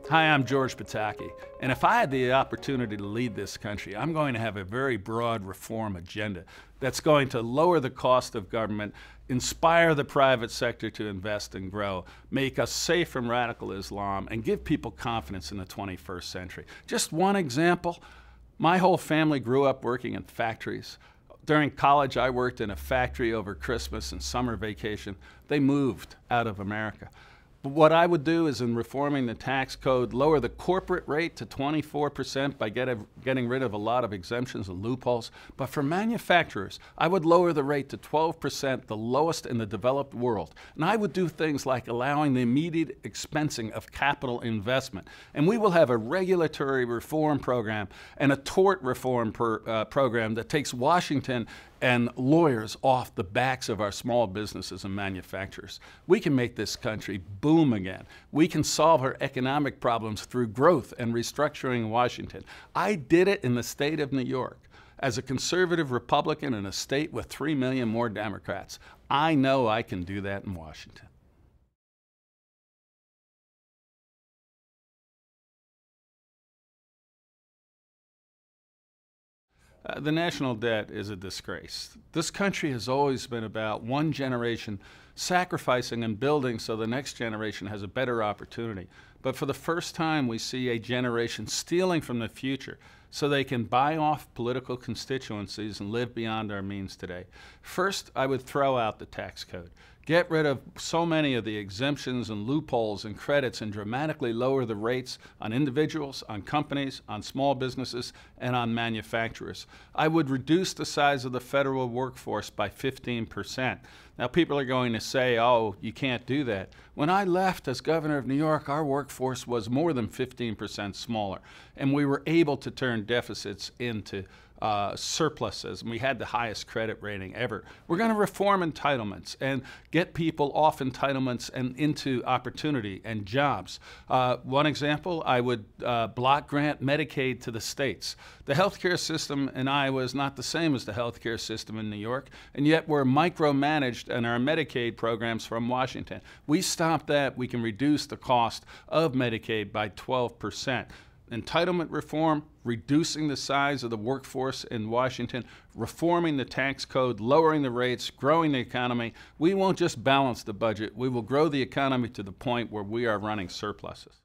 Hi, I'm George Pataki, and if I had the opportunity to lead this country, I'm going to have a very broad reform agenda that's going to lower the cost of government, inspire the private sector to invest and grow, make us safe from radical Islam, and give people confidence in the 21st century. Just one example, my whole family grew up working in factories. During college, I worked in a factory over Christmas and summer vacation. They moved out of America. But what I would do is, in reforming the tax code, lower the corporate rate to 24% by getting rid of a lot of exemptions and loopholes. But for manufacturers, I would lower the rate to 12%, the lowest in the developed world. And I would do things like allowing the immediate expensing of capital investment. And we will have a regulatory reform program and a tort reform program that takes Washington and lawyers off the backs of our small businesses and manufacturers. We can make this country boom again. We can solve our economic problems through growth and restructuring in Washington. I did it in the state of New York. As a conservative Republican in a state with 3 million more Democrats, I know I can do that in Washington. The national debt is a disgrace. This country has always been about one generation sacrificing and building so the next generation has a better opportunity. But for the first time, we see a generation stealing from the future so they can buy off political constituencies and live beyond our means today. First, I would throw out the tax code. Get rid of so many of the exemptions and loopholes and credits and dramatically lower the rates on individuals, on companies, on small businesses, and on manufacturers. I would reduce the size of the federal workforce by 15%. Now, people are going to say, oh, you can't do that. When I left as governor of New York, our workforce was more than 15% smaller, and we were able to turn deficits into surpluses, and we had the highest credit rating ever. We're going to reform entitlements and get people off entitlements and into opportunity and jobs. One example, I would block grant Medicaid to the states. The healthcare system in Iowa is not the same as the healthcare system in New York, and yet we're micromanaged in our Medicaid programs from Washington. We stop that, we can reduce the cost of Medicaid by 12%. Entitlement reform, reducing the size of the workforce in Washington, reforming the tax code, lowering the rates, growing the economy. We won't just balance the budget, we will grow the economy to the point where we are running surpluses.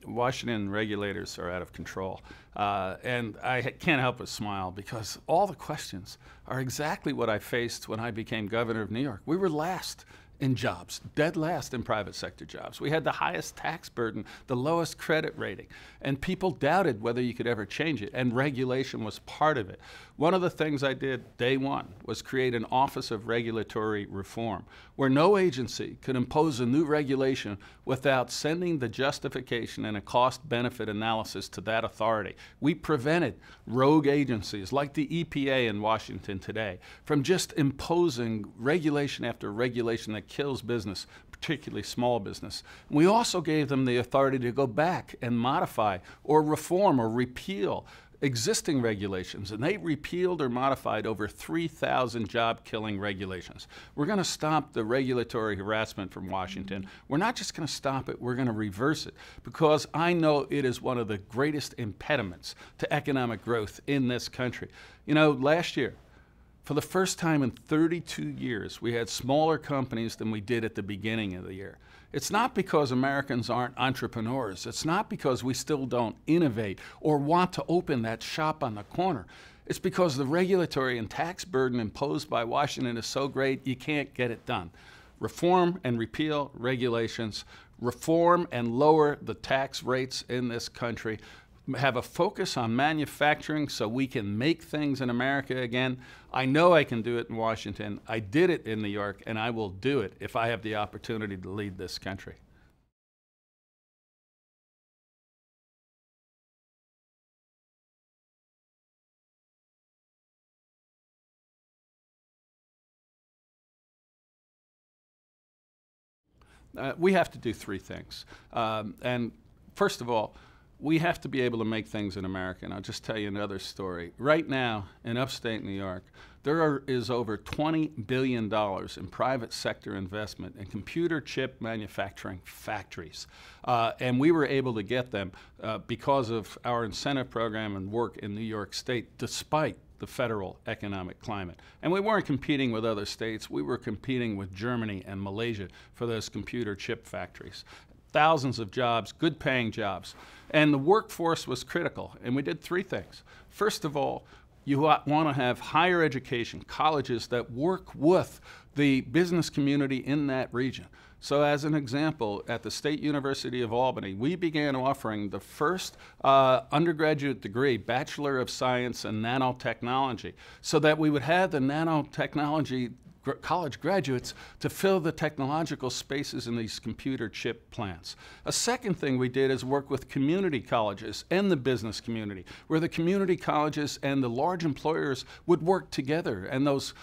Washington regulators are out of control. And I can't help but smile because all the questions are exactly what I faced when I became governor of New York. We were last in jobs, dead last in private sector jobs. We had the highest tax burden, the lowest credit rating, and people doubted whether you could ever change it, and regulation was part of it. One of the things I did day one was create an Office of Regulatory Reform, where no agency could impose a new regulation without sending the justification and a cost-benefit analysis to that authority. We prevented rogue agencies like the EPA in Washington today from just imposing regulation after regulation that kills business, particularly small business. We also gave them the authority to go back and modify or reform or repeal existing regulations, and they repealed or modified over 3,000 job-killing regulations. We're going to stop the regulatory harassment from Washington. We're not just going to stop it, we're going to reverse it, because I know it is one of the greatest impediments to economic growth in this country. You know, last year, for the first time in 32 years, we had smaller companies than we did at the beginning of the year. It's not because Americans aren't entrepreneurs. It's not because we still don't innovate or want to open that shop on the corner. It's because the regulatory and tax burden imposed by Washington is so great you can't get it done. Reform and repeal regulations, reform and lower the tax rates in this country, have a focus on manufacturing so we can make things in America again. I know I can do it in Washington. I did it in New York, and I will do it if I have the opportunity to lead this country. We have to do three things. And first of all, we have to be able to make things in America. And I'll just tell you another story. Right now, in upstate New York, there is over $20 billion in private sector investment in computer chip manufacturing factories. And we were able to get them because of our incentive program and work in New York State, despite the federal economic climate. And we weren't competing with other states. We were competing with Germany and Malaysia for those computer chip factories. Thousands of jobs, good paying jobs. And the workforce was critical. And we did three things. First of all, you want to have higher education, colleges that work with the business community in that region. So as an example, at the State University of Albany, we began offering the first undergraduate degree, Bachelor of Science in Nanotechnology, so that we would have the nanotechnology college graduates to fill the technological spaces in these computer chip plants. A second thing we did is work with community colleges and the business community, where the community colleges and the large employers would work together, and those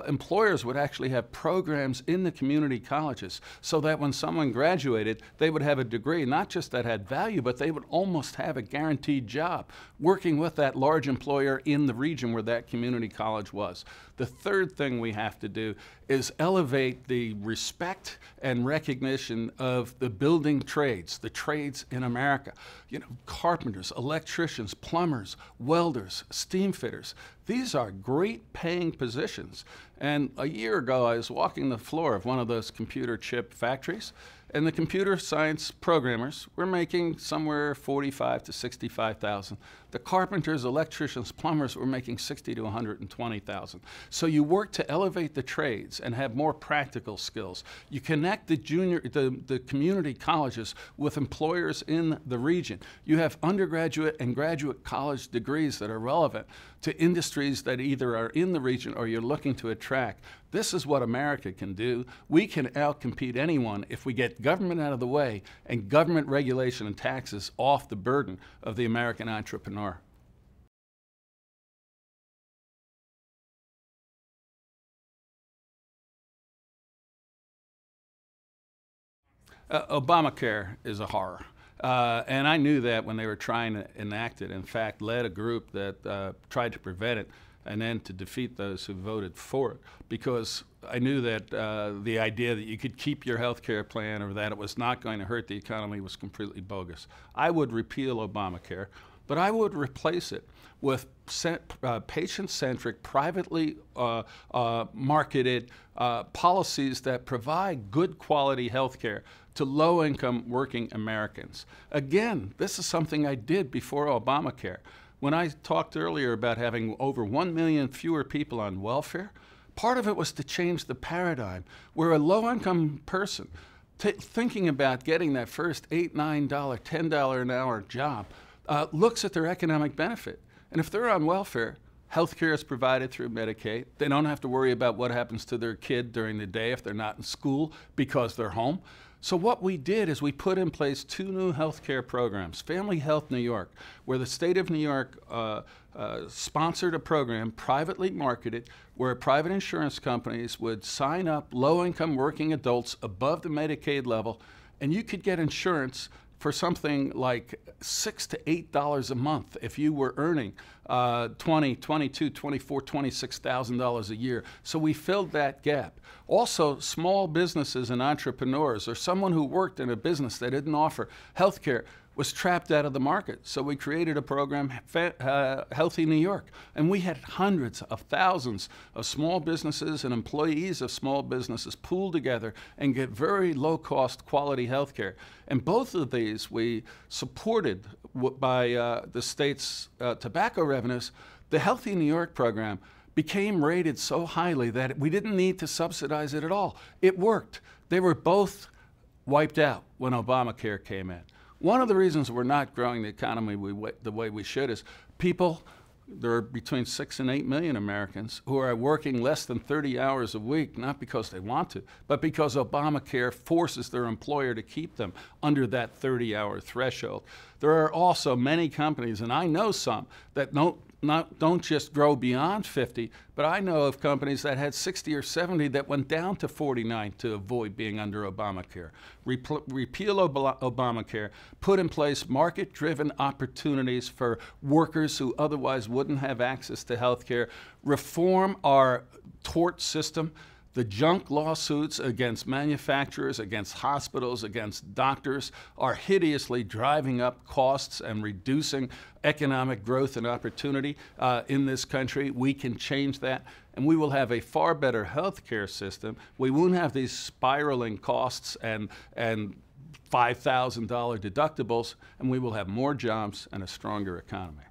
employers would actually have programs in the community colleges so that when someone graduated, they would have a degree, not just that had value, but they would almost have a guaranteed job working with that large employer in the region where that community college was. The third thing we have to do is elevate the respect and recognition of the building trades, the trades in America. You know, carpenters, electricians, plumbers, welders, steam fitters. These are great paying positions. And a year ago, I was walking the floor of one of those computer chip factories, and the computer science programmers were making somewhere 45 to 65,000. The carpenters, electricians, plumbers were making 60 to 120,000. So you work to elevate the trades and have more practical skills. You connect the community colleges with employers in the region. You have undergraduate and graduate college degrees that are relevant to industries that either are in the region or you're looking to attract. This is what America can do. We can outcompete anyone if we get government out of the way and government regulation and taxes off the burden of the American entrepreneur. Obamacare is a horror. And I knew that when they were trying to enact it. In fact, led a group that tried to prevent it and then to defeat those who voted for it, because I knew that the idea that you could keep your health care plan or that it was not going to hurt the economy was completely bogus. I would repeal Obamacare, but I would replace it with patient-centric, privately marketed policies that provide good quality health care to low-income working Americans. Again, this is something I did before Obamacare. When I talked earlier about having over 1 million fewer people on welfare, part of it was to change the paradigm where a low-income person thinking about getting that first $8, $9, $10 an hour job looks at their economic benefit. And if they're on welfare, health care is provided through Medicaid. They don't have to worry about what happens to their kid during the day if they're not in school because they're home. So what we did is we put in place 2 new health care programs. Family Health New York, where the state of New York sponsored a program, privately marketed, where private insurance companies would sign up low-income working adults above the Medicaid level, and you could get insurance for something like $6 to $8 a month if you were earning $20, $22, $24, $26,000 a year. So we filled that gap. Also, small businesses and entrepreneurs, or someone who worked in a business that didn't offer health care, was trapped out of the market. So we created a program, Healthy New York, and we had hundreds of thousands of small businesses and employees of small businesses pool together and get very low-cost quality health care. And both of these we supported by the state's tobacco revenues. The Healthy New York program became rated so highly that we didn't need to subsidize it at all. It worked. They were both wiped out when Obamacare came in. One of the reasons we're not growing the economy the way we should is there are between 6 and 8 million Americans who are working less than 30 hours a week, not because they want to, but because Obamacare forces their employer to keep them under that 30-hour threshold. There are also many companies, and I know some, that don't don't just grow beyond 50, but I know of companies that had 60 or 70 that went down to 49 to avoid being under Obamacare. Repeal Obamacare, put in place market-driven opportunities for workers who otherwise wouldn't have access to health care, reform our tort system. The junk lawsuits against manufacturers, against hospitals, against doctors are hideously driving up costs and reducing economic growth and opportunity in this country. We can change that, and we will have a far better health care system. We won't have these spiraling costs and $5,000 deductibles, and we will have more jobs and a stronger economy.